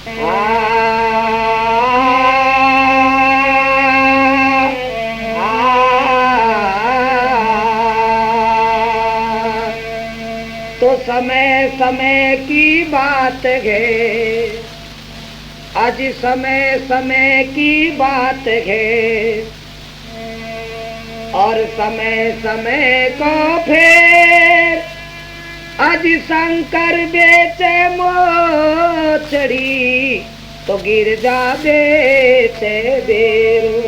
तो समय समय की बात है, आज समय समय की बात है, और समय समय को फिर आज शंकर बेचे मोचड़ी, तो गिरजा बेचे बेरू।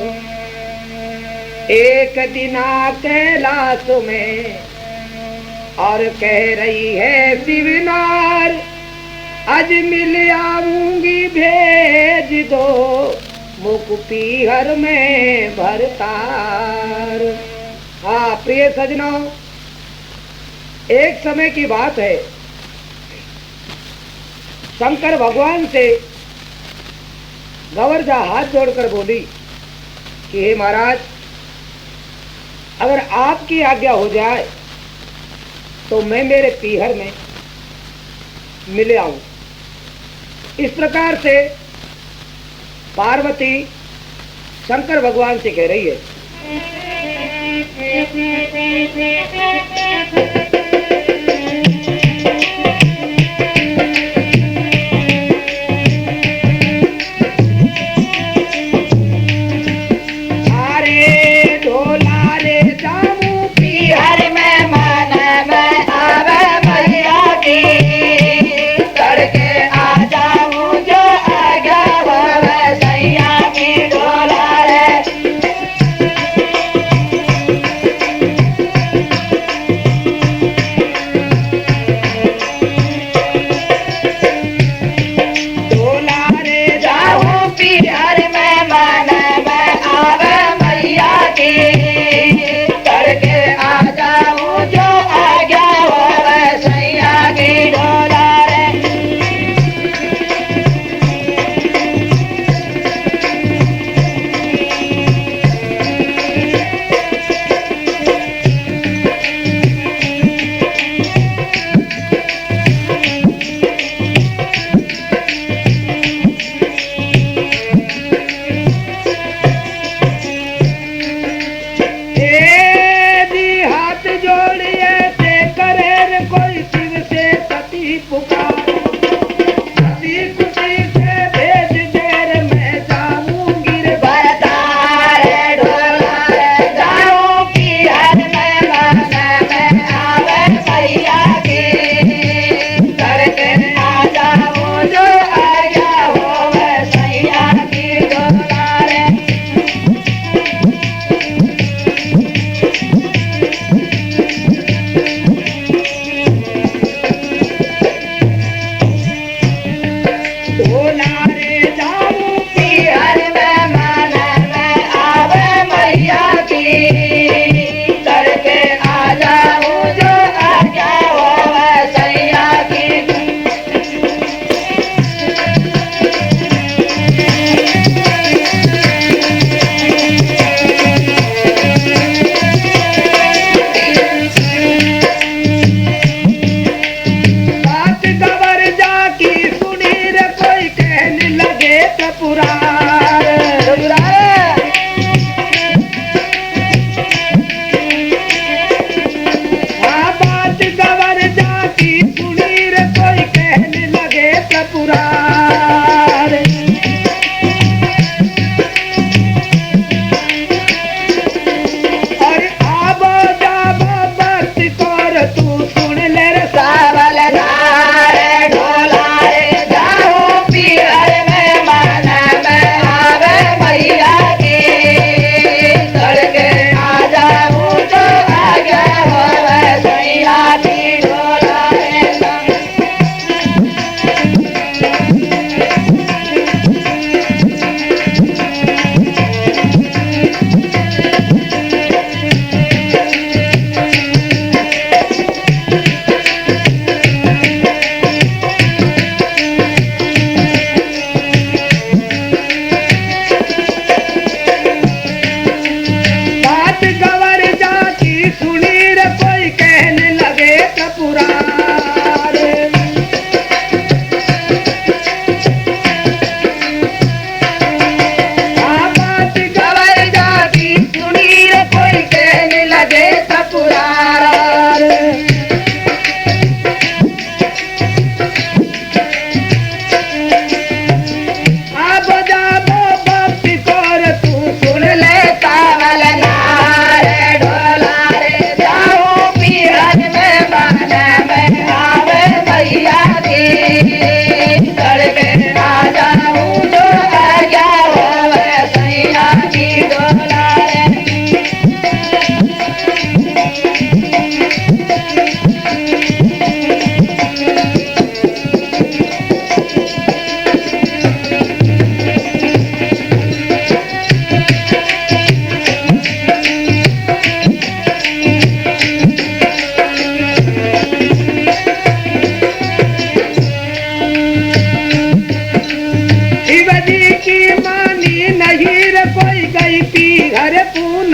एक दिना कैलाश में और कह रही है शिवनार, आज मिल आऊंगी भेज दो मुख पीहर में भरतार। हाँ प्रिय सजनों, एक समय की बात है, शंकर भगवान से गवर्जा हाथ जोड़कर बोली कि हे महाराज, अगर आपकी आज्ञा हो जाए तो मैं मेरे पीहर में मिले आऊं। इस प्रकार से पार्वती शंकर भगवान से कह रही है। अरे ढोला रे जाऊं पीहर में, मन में आवे मैया की, तड़के आ जाऊं जो आज्ञा होवे सैया की। ढोला रे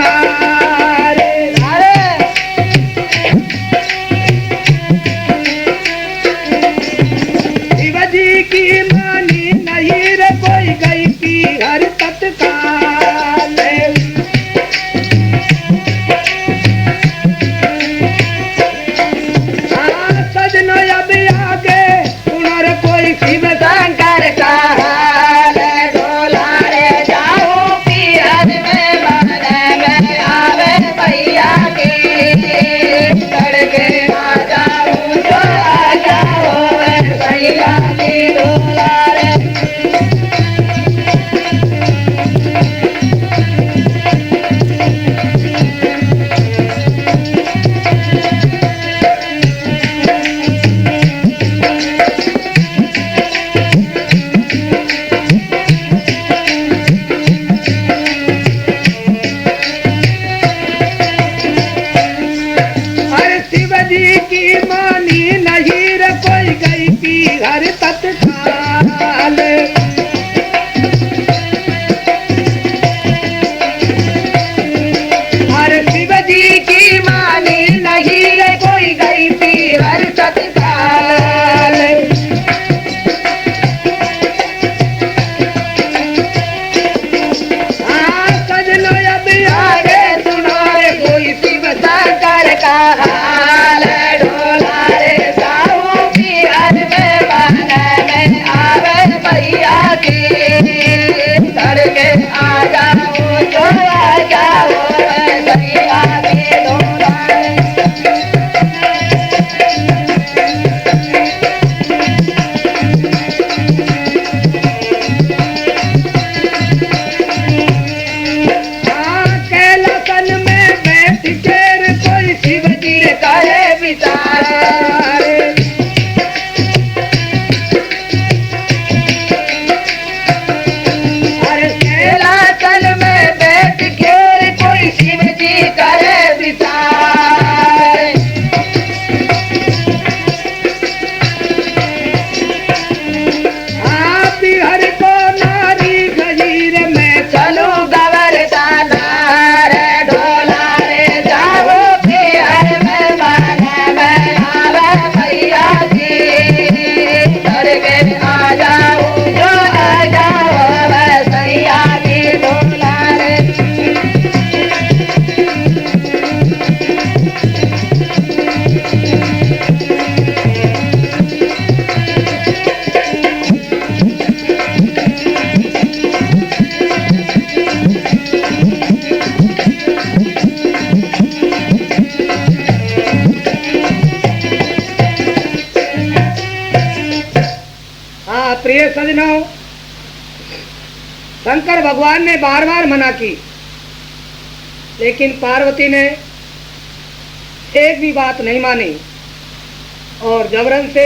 नारे शिवजी की मानी नहीं रे कोई गई पी हर तत्काल सजनो अब आगे सुनो रे कोई शिव शंकर का हाल ढोला रे जाओ पीहर में मन में आवे भैया की तड़के आ जाऊं जो आ जाओ भैया की ढोला रे शिवजी की मानी नहीं रे कोई गई पी हर तत्काल हर शिवजी की मानी नहीं रे कोई गई पी हर तत्काल सजनो अब आगे सुनो रे कोई शिव शंकर का हाल ढोला रे जाऊं पीहर में मन में आवे भैया की तड़के आ जाऊं जो आ जाओ भैया की ढोला रे कैलासन में बैठ कर कोई शिवजी करे विचार अरे कैलासन में बैठ कर कोई शिवजी करे विचार पीहर को नारी गजीर में चलो गवर दानार ढोला रे जाओ पीहर में मन में आवे भैया की तड़के आ जाओ जो आ जाओ भैया की ढोला रे प्रिय सजनों शंकर भगवान ने बार बार मना की लेकिन पार्वती ने एक भी बात नहीं मानी और जबरन से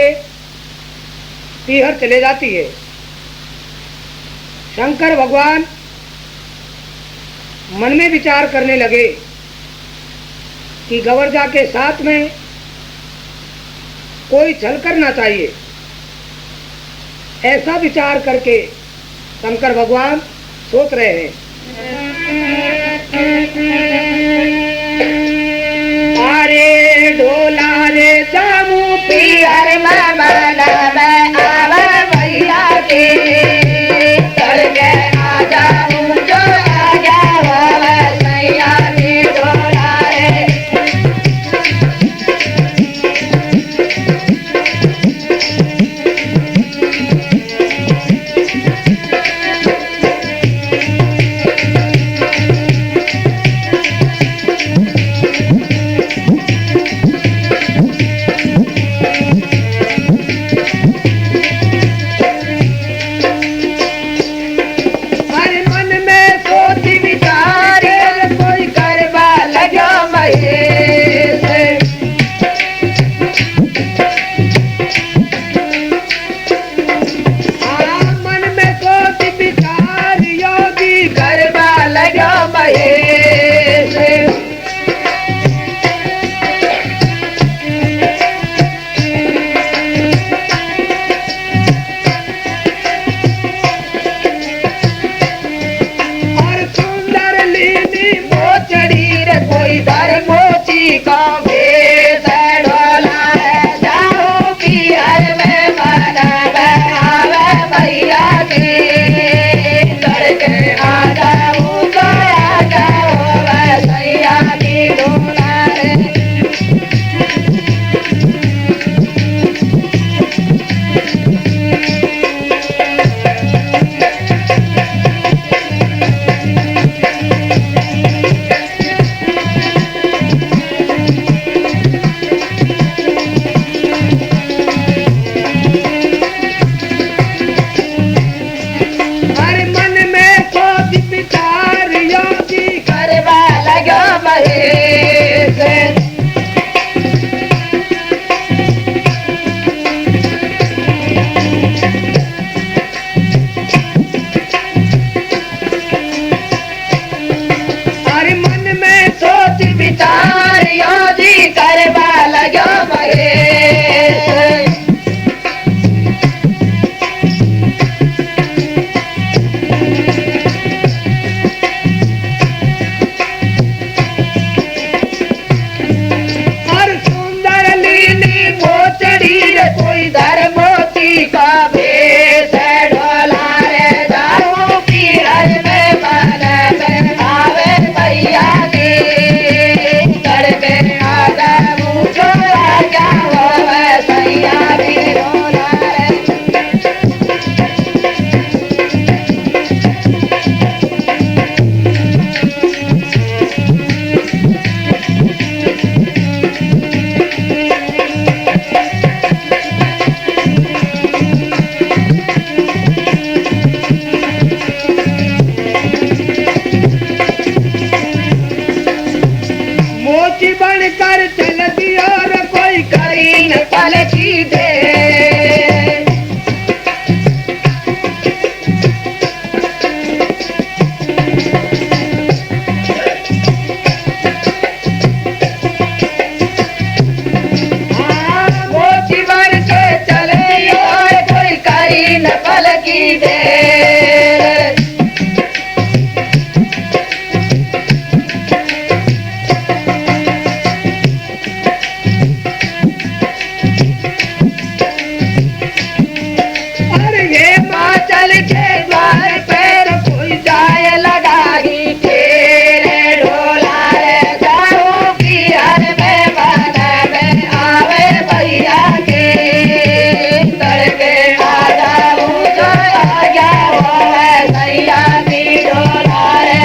पीहर चले जाती है। शंकर भगवान मन में विचार करने लगे कि गवर्जा के साथ में कोई छल करना चाहिए। ऐसा विचार करके शंकर भगवान सोच रहे हैं। अरे ढोला रे जामू पीहर में मन में आवे भैया की तड़के आ जाऊं जो आ जाओ भैया की ढोला रे मोती करवा लगो महेश। और सुंदर लीली मोचड़ी रे कोई धर मोती का भेष ढोला रे जाऊं की हर में मन में आवे भैया की तड़के आ जाऊं छोड़ा क्या वो सैया भी ढोला रे। मोची बनकर चलती और कोई करीन पलटी दे मोची बन के चले और कोई करीन पलटी दे। और ये चल के द्वार पैर कोई जाए लगाही तेरे ढोला रे जाऊं की हर में मन में आवे भैया के तड़के आ जाऊं जो आ गया वो है सैया की ढोला रे।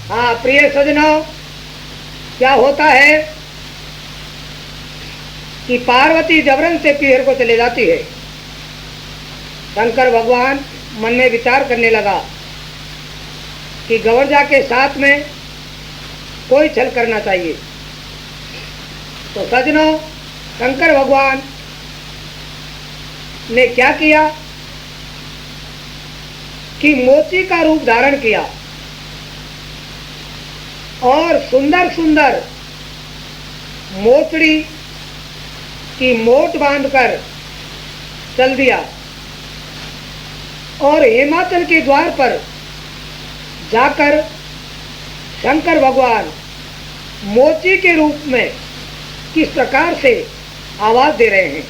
हाँ प्रिय सजनों, क्या होता है कि पार्वती जबरन से पीहर को चले जाती है। शंकर भगवान मन में विचार करने लगा कि गवर्जा के साथ में कोई छल करना चाहिए। तो सजनों, शंकर भगवान ने क्या किया कि मोची का रूप धारण किया और सुंदर सुंदर मोचड़ी की मोट बांधकर चल दिया और हिमाचल के द्वार पर जाकर शंकर भगवान मोची के रूप में किस प्रकार से आवाज दे रहे हैं।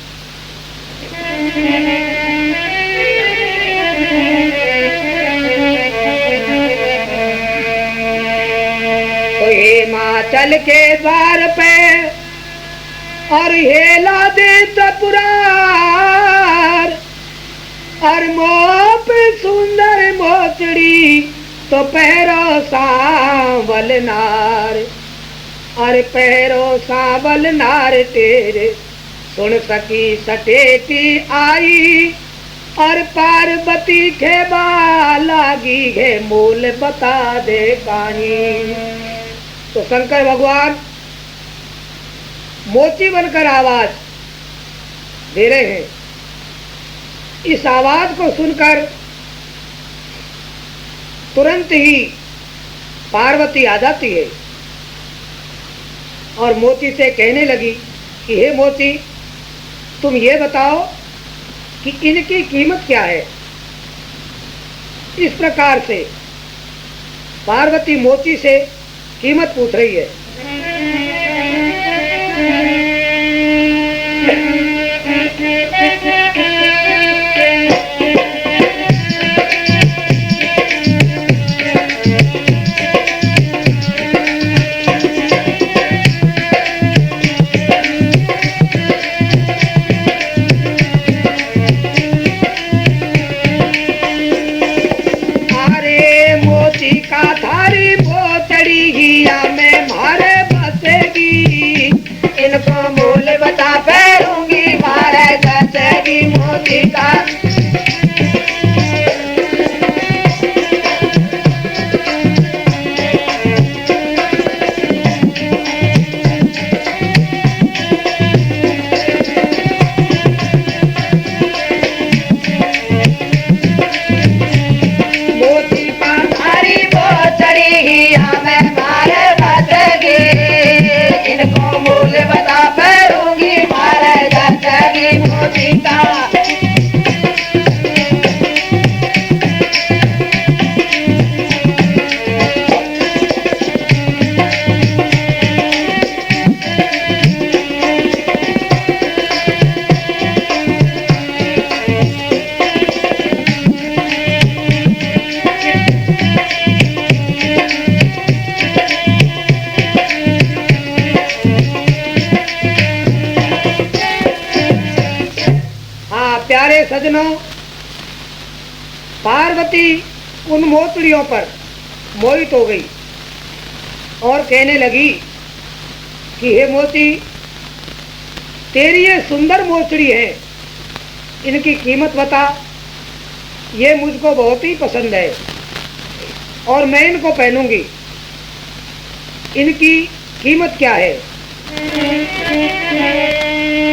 तो हिमाचल के द्वार पे और हेला दे पुरार और मोप सुंदर मोचड़ी तो पैरो सांवल नार और पैरो सांवल नार तेरे सुन सकी सटेटी आई और पार्वती के लागी है मूल बता दे कहानी। तो शंकर भगवान मोची बनकर आवाज दे रहे हैं। इस आवाज को सुनकर तुरंत ही पार्वती आ जाती है और मोची से कहने लगी कि हे मोची, तुम ये बताओ कि इनकी कीमत क्या है। इस प्रकार से पार्वती मोची से कीमत पूछ रही है। इनको मूल बता पैरूंगी मारे जैसे मोती का प्यारे सजनों, पार्वती उन मोचड़ियों पर मोहित हो गई और कहने लगी कि हे मोती, तेरी ये सुंदर मोचड़ी है, इनकी कीमत बता। ये मुझको बहुत ही पसंद है और मैं इनको पहनूंगी। इनकी कीमत क्या है?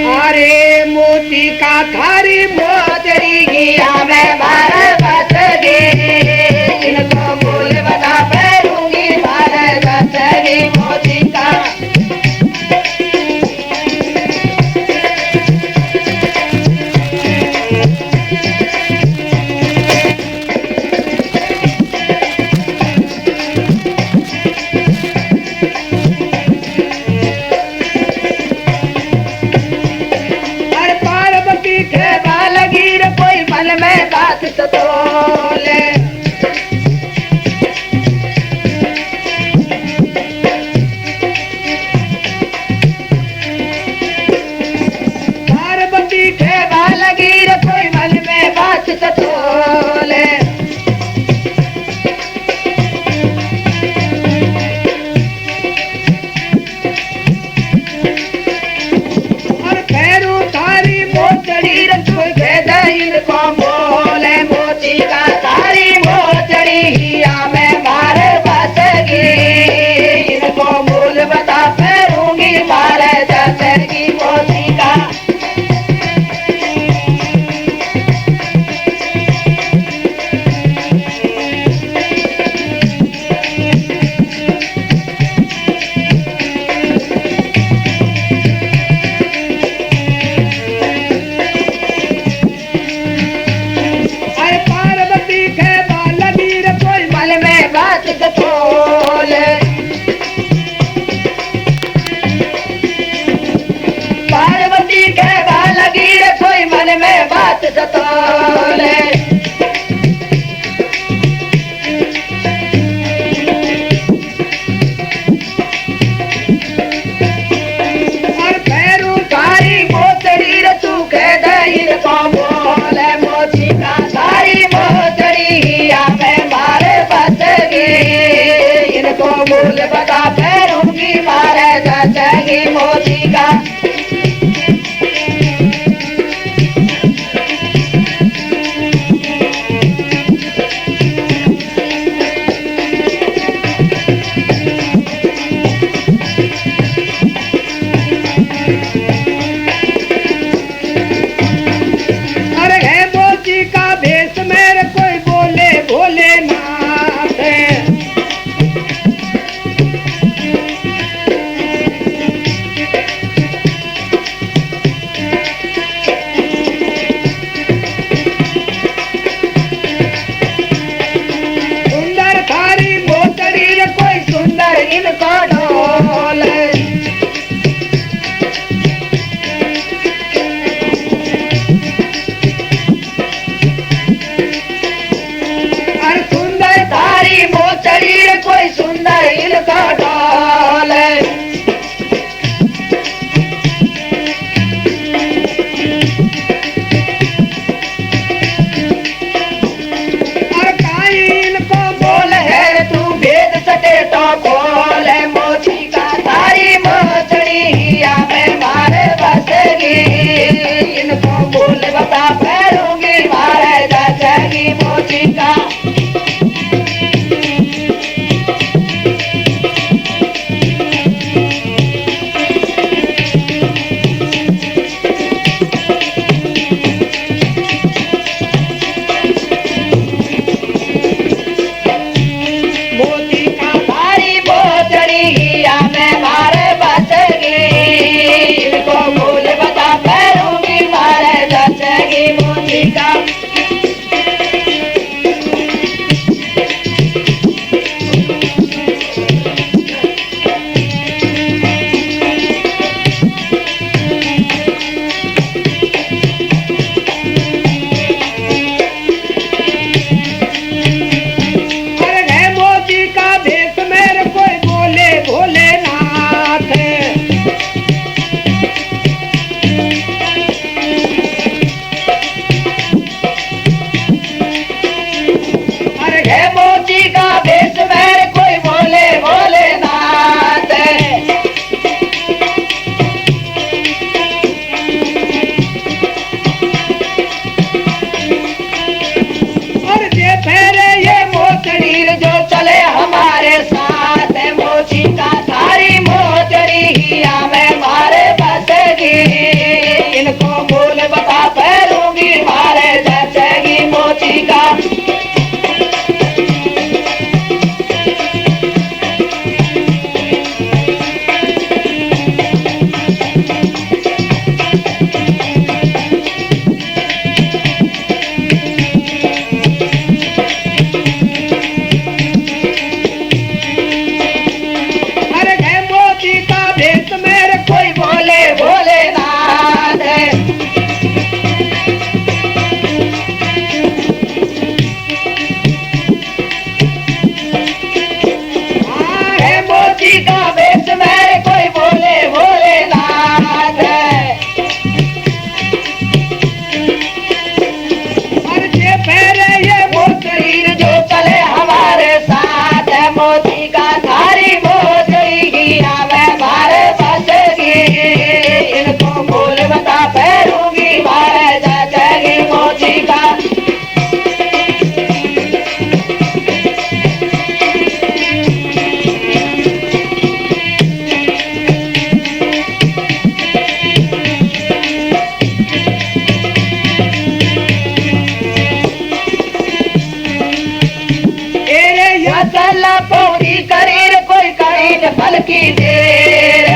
अरे मोती का थारी मोचड़ी किया मैं भारत बसगी, इनको मूल बता पहनूंगी भारत बसगी मोती का। कोई मन में बात सतोले, पार्वती के बालगीर कोई मन में बात सतोले। और पैरू थारी मोचड़ी रखो इनको बोले मोती का सारी मोचड़ी हिया में मारे बसगी, इनको मूल बता पहनूंगी मारे जसगी मोती का। पार्वती के बालगीर कोई मन में बात सतोले, और पैरू थारी मोचड़ी तू कह दई को बोले मोती का सारी मोचड़ी हिया में मारे बसगी, इनको मूल बता पहनूंगी मारे जसगी मोती का। अरे है मोती का भेष मेरे कोई बोले भोलेनाथ है, सुंदर थारी मोचड़ी कोई सुंदर इनको ढोल। पल की देर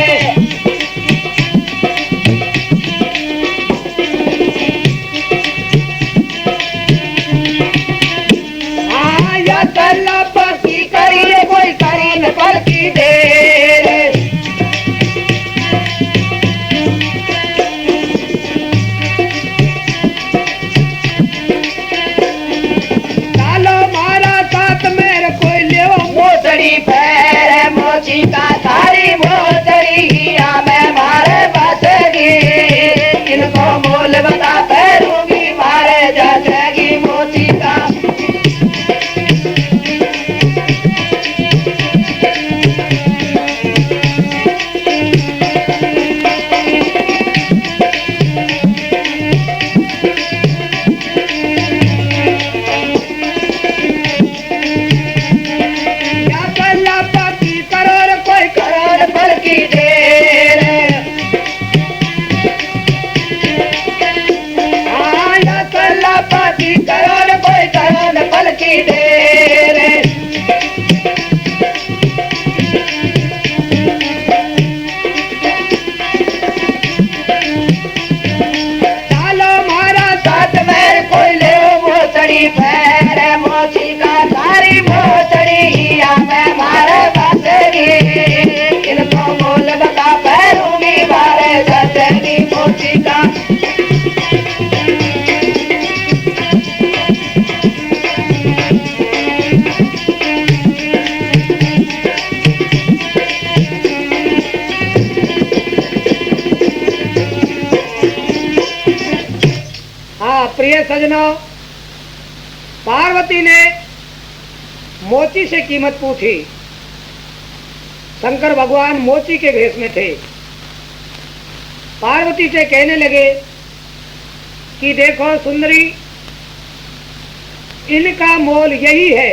या तल्ला पकी करिए कोई करी न पल की देर डालो मारा साथ मेरे कोई ले मोचड़ी पैर मोची का सारी मोचड़ी मैं मारे बसगी इनको मोल बता पैरूंगी मारे जाएगी मोची का पल की देर डालो मारा साथ मेरे कोई ले मोचड़ी पैर मोची का सारी मोचड़ी मैं मारे बसगी इनको मोल बता पैरूंगी मारे बसगी मोची का प्रिय सजनों, पार्वती ने मोची से कीमत पूछी। शंकर भगवान मोची के भेष में थे। पार्वती से कहने लगे कि देखो सुंदरी, इनका मोल यही है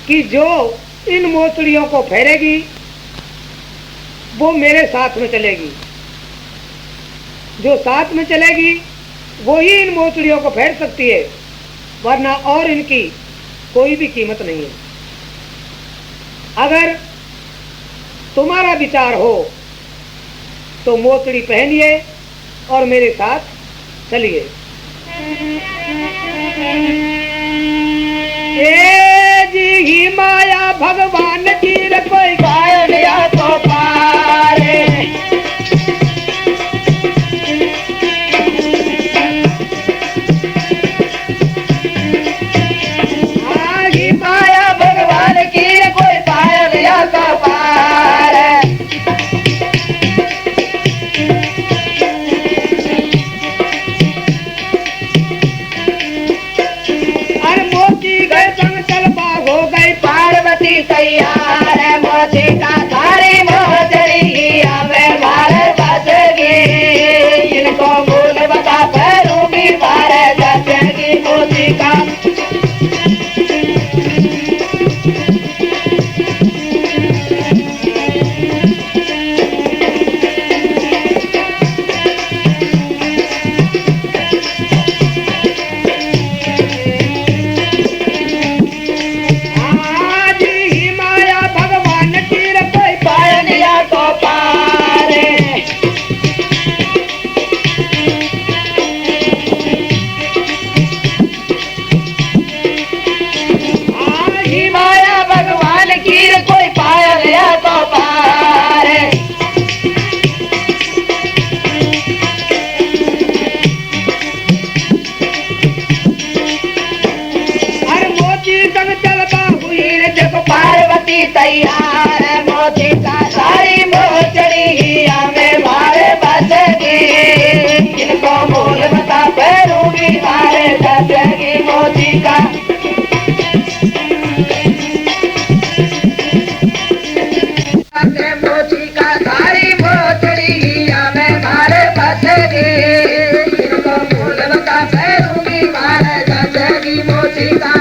कि जो इन मोचड़ियों को फेरेगी वो मेरे साथ में चलेगी, जो साथ में चलेगी वो ही इन मोचड़ियों को फेर सकती है, वरना और इनकी कोई भी कीमत नहीं है। अगर तुम्हारा विचार हो तो मोचड़ी पहनिए और मेरे साथ चलिए। ए जी ही माया भगवान की कोई गायन या तो पारे तैयार मोची का सारी मोचड़ी हमें मारे बसगी इनको भूल बता पैरूंगी मारे बसगी मोची का तैयार मोची का सारी मोचड़ी हमें मारे बसगी इनको मोल बता पैरूंगी मारे बसगी मोची का मोची का सारी मोचड़ी हमें मारे बसगी इनको मोल बता पैरूंगी मारे बसगी मोची का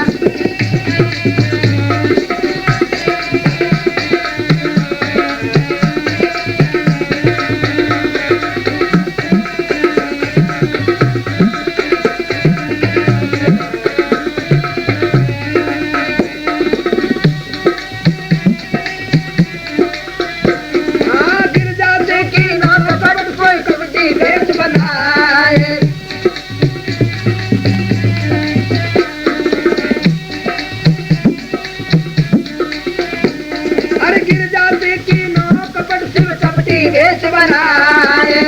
बनाए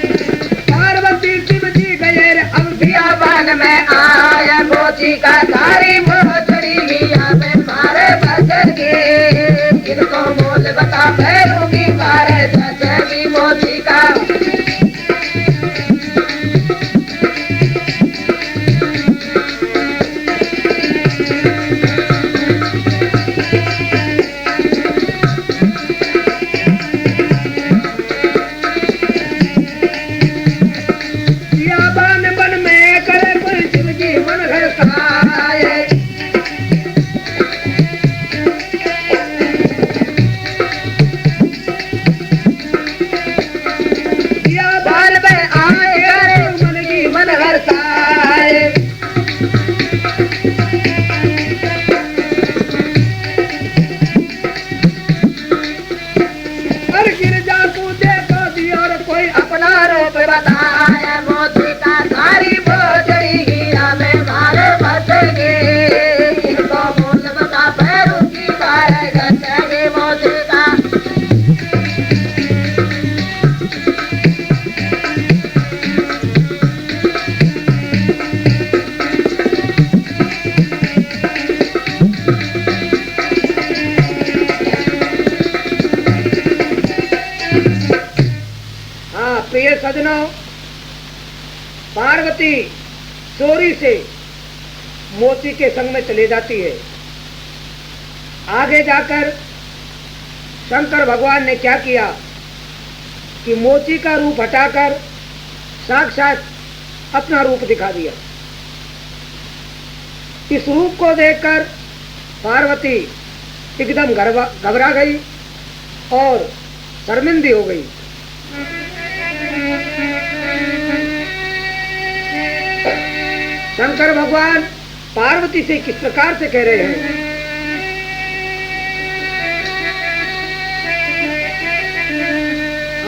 पार्वती शिव जी गए रे अब बियाबान में आया मोची का सारी मोचड़ी मिया में मारे बचगे इनको मोल बता भैरूंगी मारे सचगी मोची का बियाबान वन में करे कोई शिव जी मन घर सहाय बियाबान बाल में आए करे मन की मन हरसाए पर गिर जा तू देखो दी और कोई अपना रूप बताया मोती का सारी मोचड़ी हीरा में मारे बचगे इनको मोल बता भैरूंगी मारे गचगे मोती का हाँ प्रिय सजनों, पार्वती चोरी से मोती के संग में चली जाती है। आगे जाकर शंकर भगवान ने क्या किया कि मोती का रूप हटाकर साक्षात अपना रूप दिखा दिया। इस रूप को देखकर पार्वती एकदम घबरा गई और शर्मिंदी हो गई। शंकर भगवान पार्वती से किस प्रकार से कह रहे हैं?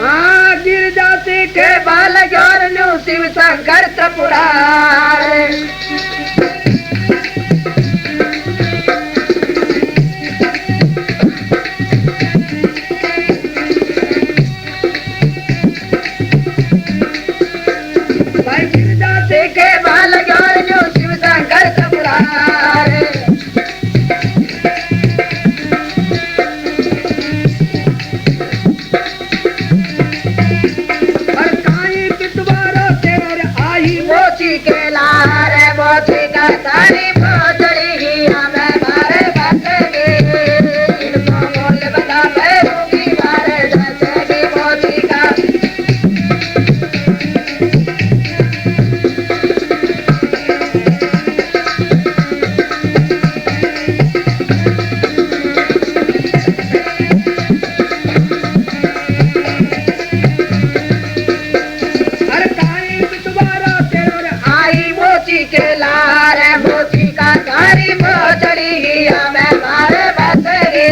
हाँ गिर जाते के बाल जोर न्यू शिव शंकर त्रिपुरारे भाई गिर जाते के बाल जोर न्यू शिव शंकर त्रिपुरारे और काई पितवारो तेरे आई मोची के लारे मोची का सारी मोचड़ी ही हमें मारे बचगे इनको मोल बता भैरूंगी मारे बचगे मोची का और काई पितवारो तेरे आई मोची के लारे मोची का सारी मोचड़ी ही हमें मारे बचगे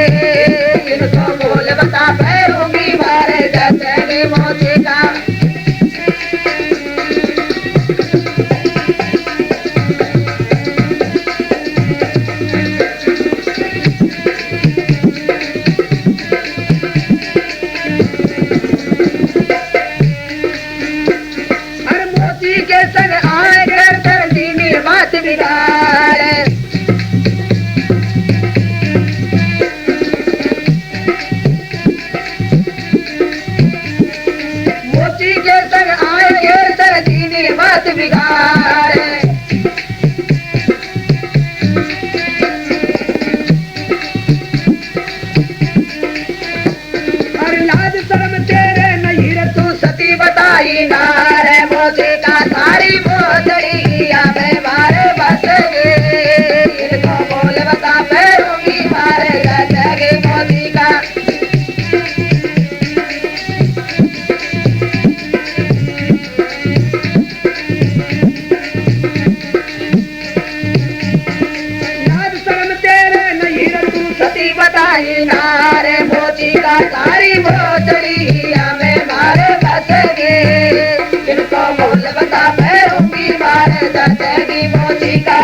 इनको मोल बता भैरूंगी मारे बचगे मोची का और मोती के संग आए कर दीनी बात बिगाड़े मोती के संग आए कर दीनी बात बिगाड़े और लाज शर्म तेरे नहीं रे तू सती बताई नारे मोती का सारी मोचड़ी हमें मारे बचगे इनको बोल बता भैरूंगी मारे बचगे मोती का लाज शर्म तेरे नहीं रे तू सती बताई नारे मोती का सारी मोचड़ी हमें मारे बचगे इनको बोल बता भैरूंगी मारे बचगी मोती का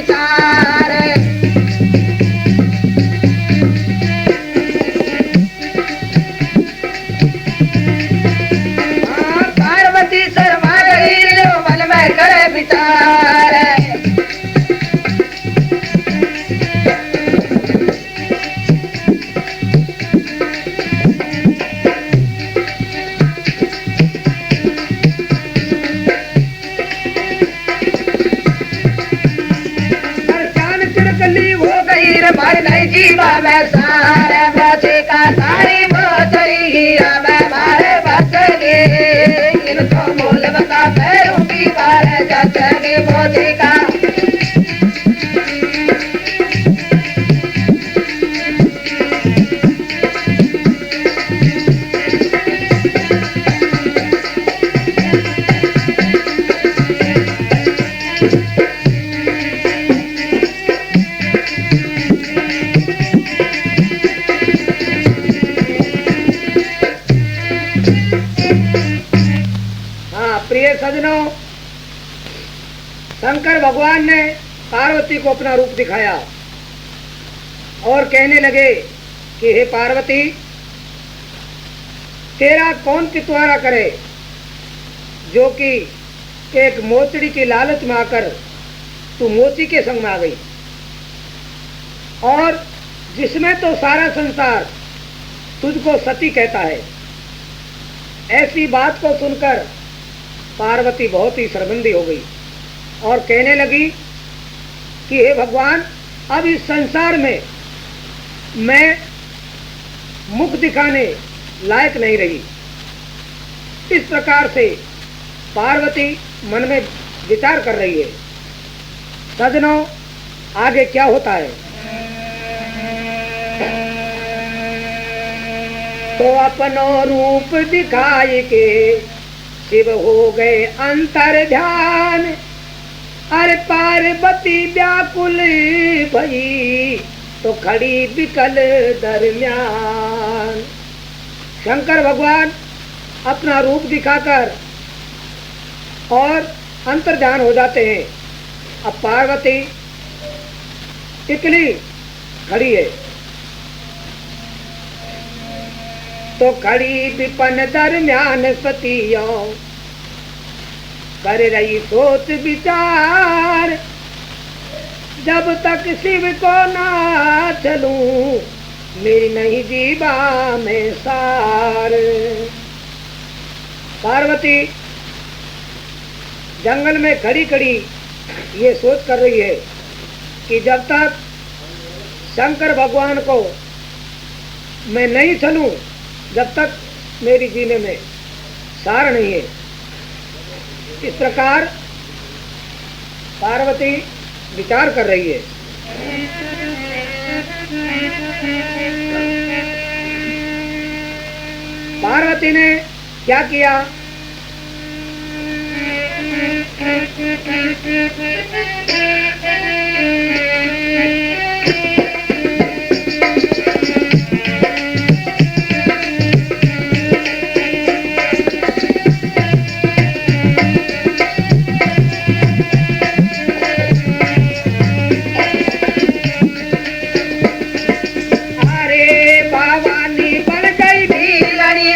विचार पार्वती शर्मा गई जो मन में करे विचार मार नहीं जीवा में सारे बचे का सारी मोचरी मैं मारे बचगे इनको मोल बता पैरों की बार जचगे मोचे का प्रिय सजनों, शंकर भगवान ने पार्वती को अपना रूप दिखाया और कहने लगे कि हे पार्वती, तेरा कौन पितवारा करे जो कि एक मोचड़ी की लालच में आकर तू मोची के संग में आ गई और जिसमें तो सारा संसार तुझको सती कहता है। ऐसी बात को सुनकर पार्वती बहुत ही शर्मिंदी हो गई और कहने लगी कि हे भगवान, अब इस संसार में मैं मुख दिखाने लायक नहीं रही। इस प्रकार से पार्वती मन में विचार कर रही है। सजनों, आगे क्या होता है तो अपनो रूप दिखाई के शिव हो गए अंतर ध्यान। अरे पार्वती व्याकुल भई तो खड़ी विकल दरमियान। शंकर भगवान अपना रूप दिखाकर और अंतर ध्यान हो जाते हैं। अब पार्वती टिकली खड़ी है तो खड़ी विपन दरम्यान सतियों कर रही सोच विचार। जब तक शिव को ना चलूं मेरी नहीं जीवा में सार। पार्वती जंगल में खड़ी खड़ी ये सोच कर रही है कि जब तक शंकर भगवान को मैं नहीं चलूं, जब तक मेरी जीने में सार नहीं है। इस प्रकार पार्वती विचार कर रही है। पार्वती ने क्या किया?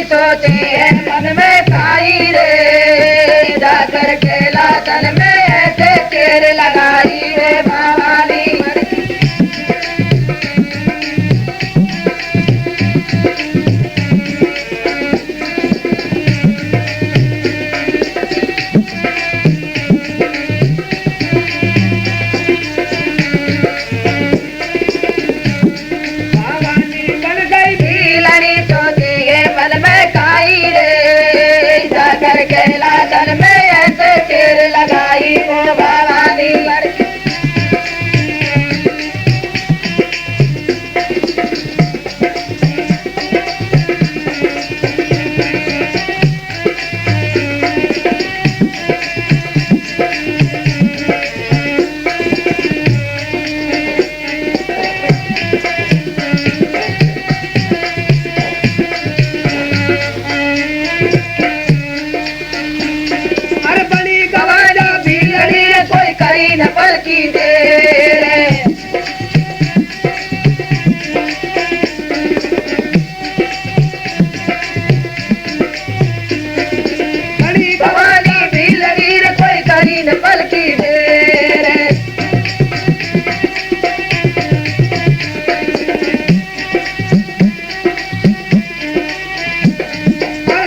सोचे है मन में खाई रे जाकर केला तल में ऐसे तेर लगाई रे भवानी। भवानी बन गई भीलनी सोचे है मन में खाई रे जाकर केला तल में ऐसे तेर लगाई वो भवानी। न पलकी दे तीन पल की देर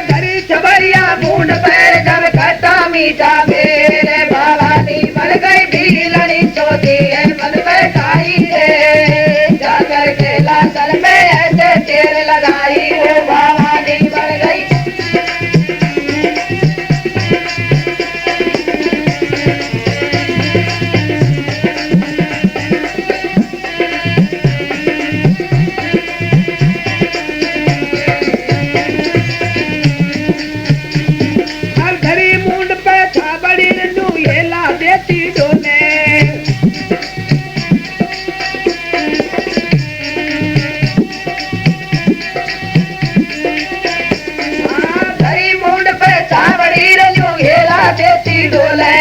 धरी छबरिया बूंद पैर जब खट्टा मीठा मेरे भवानी बन गई भीलनी सोती है मन में खाई रे जाकर के लासन में ऐसे तेल लगाई वो भवानी बन गई देती डोले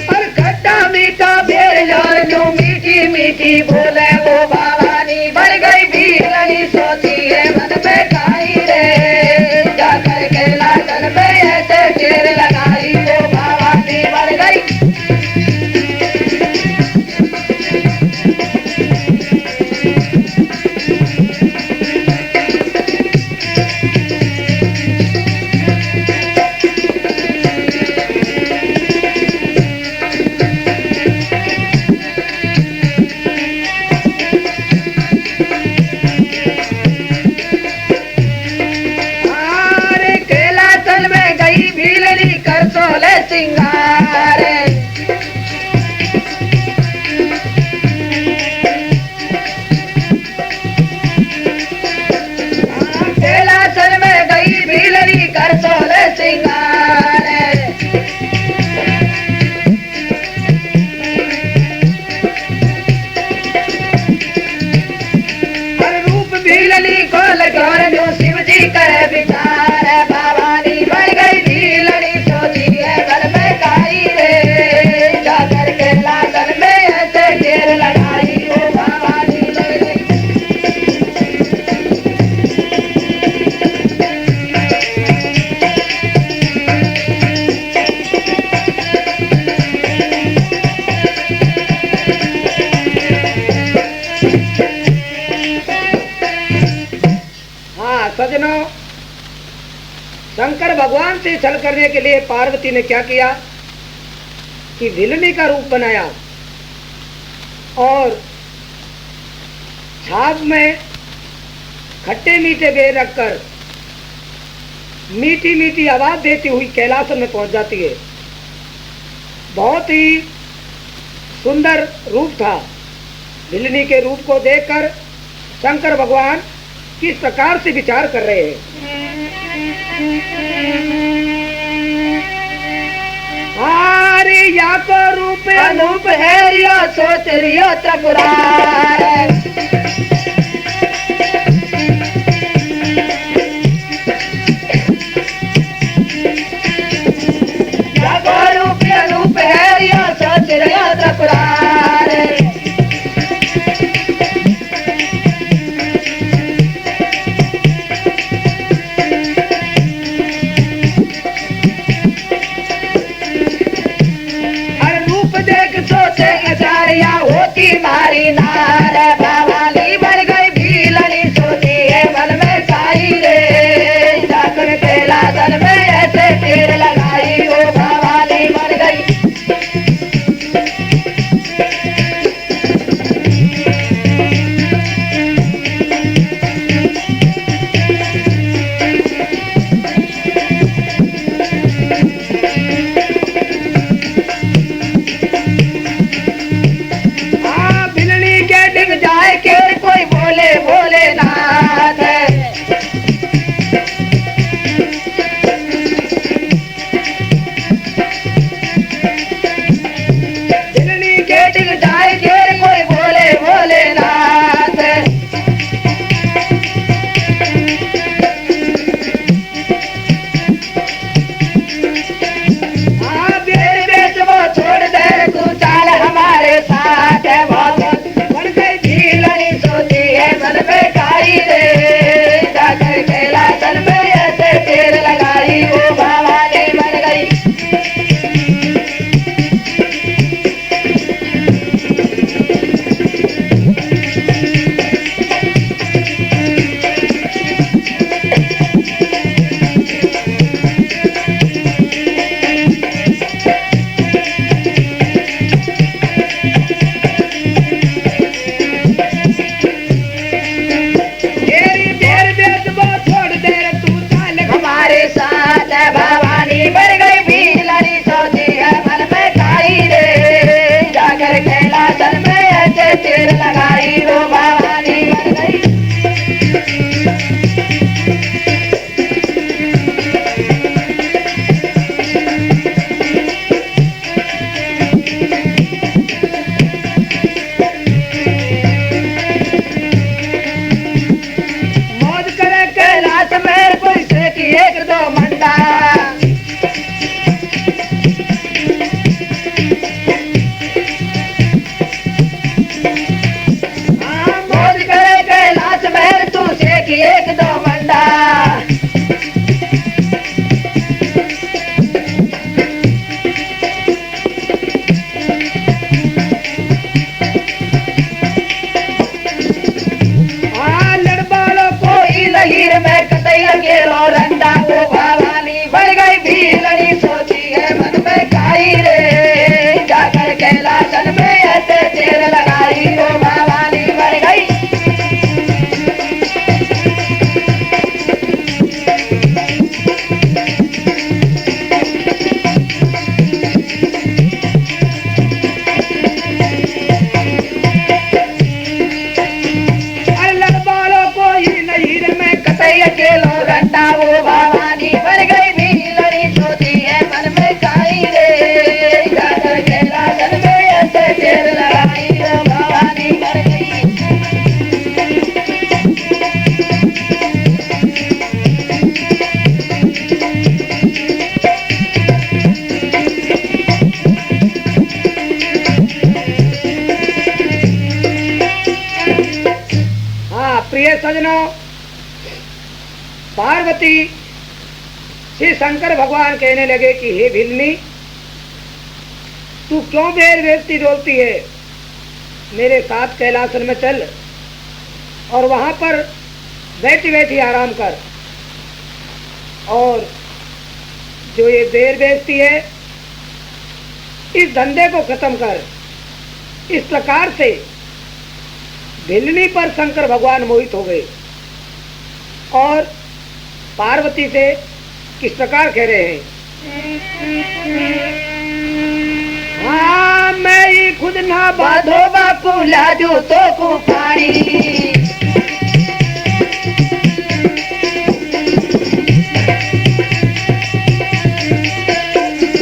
और खट्टा मीठा बेर जो मीठी मीठी बोले वो भवानी बन गई भीलनी सोती है मन में खाई रे जाकर के लासन में ऐसे ढेर लगाई वो भवानी बन गई सिंगार कैलासन में गई भीलनी कर सोले सिंगार हर रूप भीलनी को लगौर जो शिव जी करे विचार भवानी बन गई भीलनी सोची है मन में खाई रे जाकर के लासन में ऐसे ढेर लगाई वो भवानी बन गई हाँ सजनों, शंकर भगवान से छल करने के लिए पार्वती ने क्या किया कि विलनी का रूप बनाया और छाप में खट्टे मीठे बेर रखकर मीठी मीठी आवाज देती हुई कैलाश में पहुंच जाती है। बहुत ही सुंदर रूप था। विलनी के रूप को देखकर शंकर भगवान किस प्रकार से विचार कर रहे हैं। अरे या तो रूप अनूप है रियो सोच रियो त्रिपुरार या तो रूप अनूप है रियो सोच रियो त्रिपुरार होती मारी नार भवानी प्रिय सजनों, पार्वती श्री शंकर भगवान कहने लगे कि हे भिलनी, तू क्यों बेर बेचती डोलती है? मेरे साथ कैलासन में चल और वहां पर बैठी बैठी आराम कर, और जो ये बेर बेचती है इस धंधे को खत्म कर। इस प्रकार से भिलनी पर शंकर भगवान मोहित हो गए और पार्वती से किस प्रकार कह रहे हैं, हाँ मैं ही खुद ना बाधो बापू लाजू तो को पानी,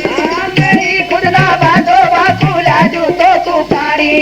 हाँ मैं ही खुद ना बाधो बापू लाजू तो को पानी।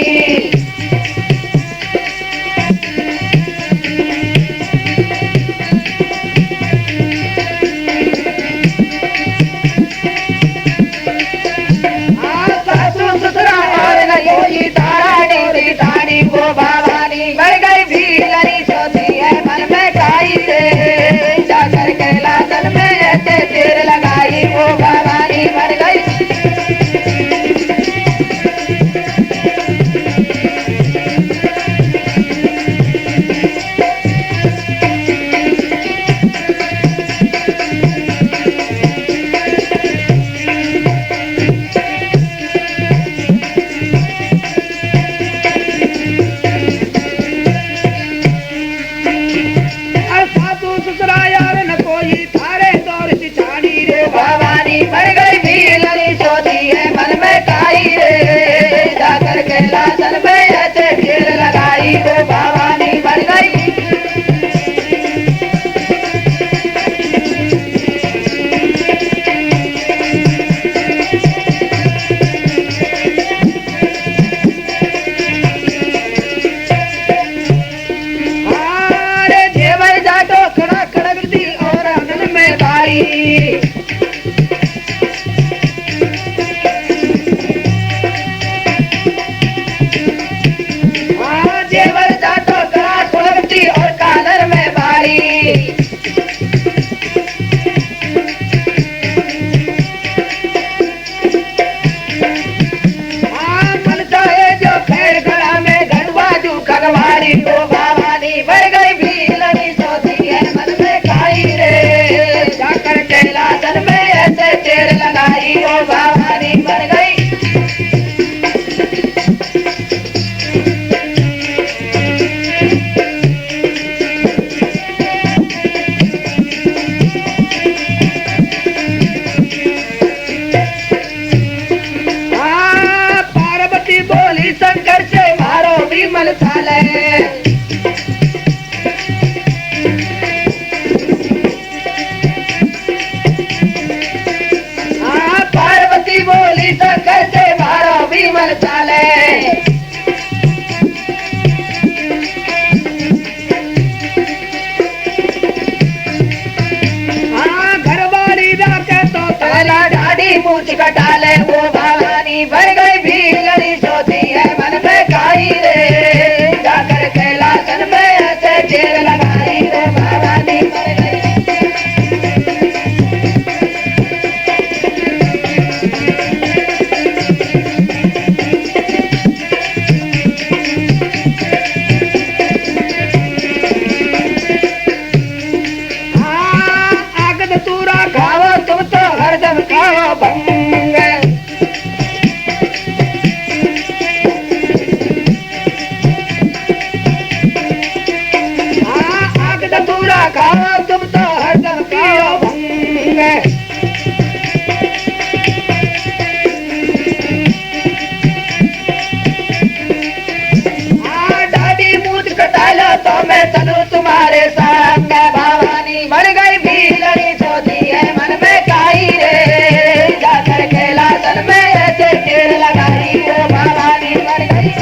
कटाले वो भवानी भर गई भीलड़ी सोती है मन में काई रे, जाकर कैलासन में ऐसे ढेर लगाई रे भवानी भर गई। आगद तूरा खाओ तुम तो हरदम खाओ भंग, खाओ तुम तो हरदम खाओ भंग। दादी मूछ कटा लो तो मैं चलूं तुम्हारे संग, भवानी बढ़ गई भीलड़ी सोती है मन में काई रे, जाकर कैलासन में ऐसे ढेर लगाई वो भवानी बढ़ गई।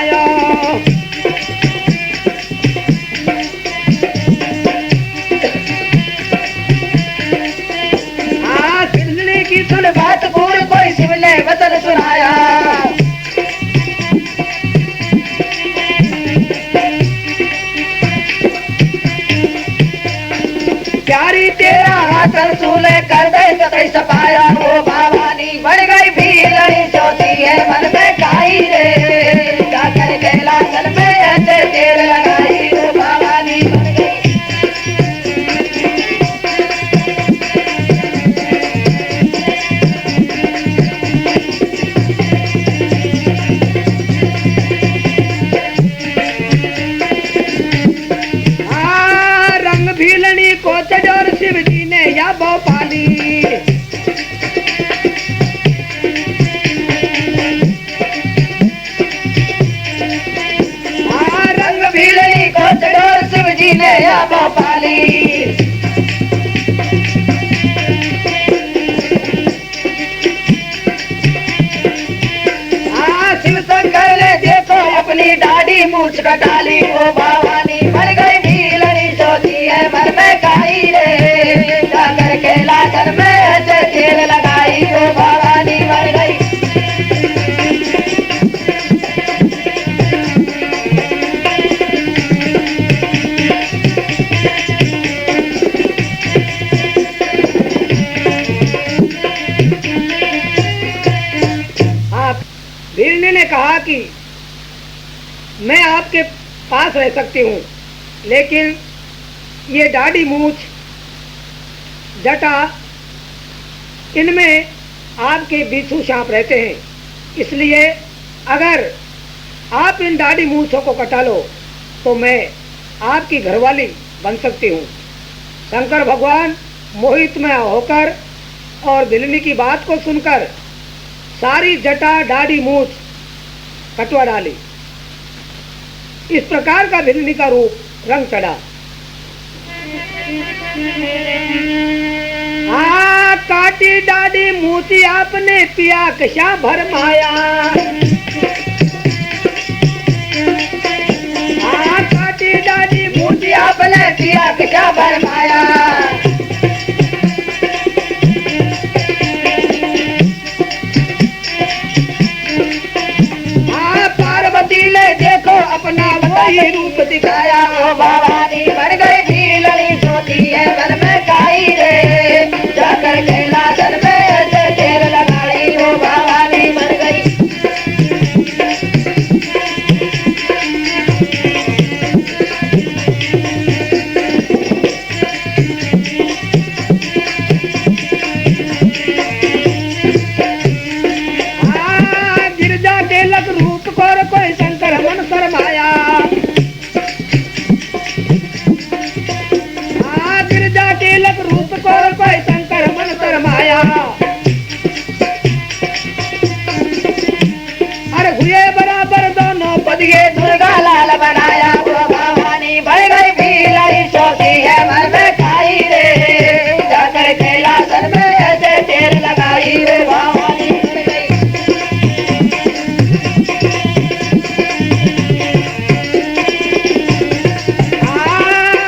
सुनाया। बिजली की सुन बात पूर कोई शिव ने वचन सुनाया। प्यारी तेरा हाथ सूले कर दे तो कई सपाया। ओ भवानी बढ़ गई भीलड़ी चौथी है मन में काई रे। जाकर कैलाश में ऐसे देर लगाई। ओ भवानी बढ़ गई। रंग भीलनी को चजोर शिव जी ने या भोपाली। रंग भीलनी को चजोर शिव जी ने या भोपाली। शिव शंकर ने देखो अपनी दाढ़ी मूछ कटाली। ओ भवानी बढ़ गई भीलनी चौथी है मन में काई रे। जाकर कैलाश में ऐसे खेल लगाई। ओ भवानी बढ़ गई। भीलनी ने कहा कि मैं आपके पास रह सकती हूँ, लेकिन ये दाढ़ी मूछ जटा इनमें आपके बिच्छू सांप रहते हैं। इसलिए अगर आप इन दाढ़ी मूछों को कटा लो तो मैं आपकी घरवाली बन सकती हूँ। शंकर भगवान मोहित में होकर और भीलनी की बात को सुनकर सारी जटा दाढ़ी मूछ कटवा डाली। इस प्रकार का भीलनी का रूप रंग चढ़ा। काटी दाढ़ी मूछी आपने पिया कशा भरमाया। काटी दाढ़ी मूछी आपने पिया कशा भरमाया। पार्वती ने देखो अपना वही रूप दिखाया। ओ भवानी बढ़ गई भीलनी चौथी है मन में काई रे। जाकर कैलाश में ऐसे देर लगाई। ओ भवानी बढ़ गई। गिरजा के लग रूप कर कोई शंकर मन शर्माया। गिरजा के लग रूप कर कोई शंकर मन शर्माया। अरे हुए बराबर दोनों पद ये दुर्गा लाल बनाया। ओ भवानी बढ़ गई भीलनी चौथी है मन में काई रे। जाकर कैलाश में ऐसे देर लगाई। ओ भवानी बढ़ गई।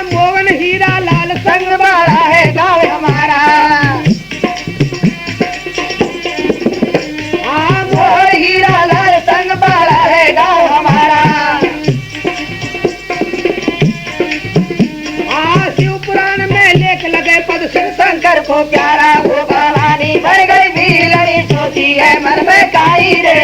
मोहन हीरा लाल संग बाड़ा है गाँव हमारा। मोहन हीरा लाल संग बाड़ा है गाँव हमारा। शिव पुराण में लेख लगे पद शिव शंकर को प्यारा। वो भवानी बढ़ गई भीलनी चौथी है मन में काई रे।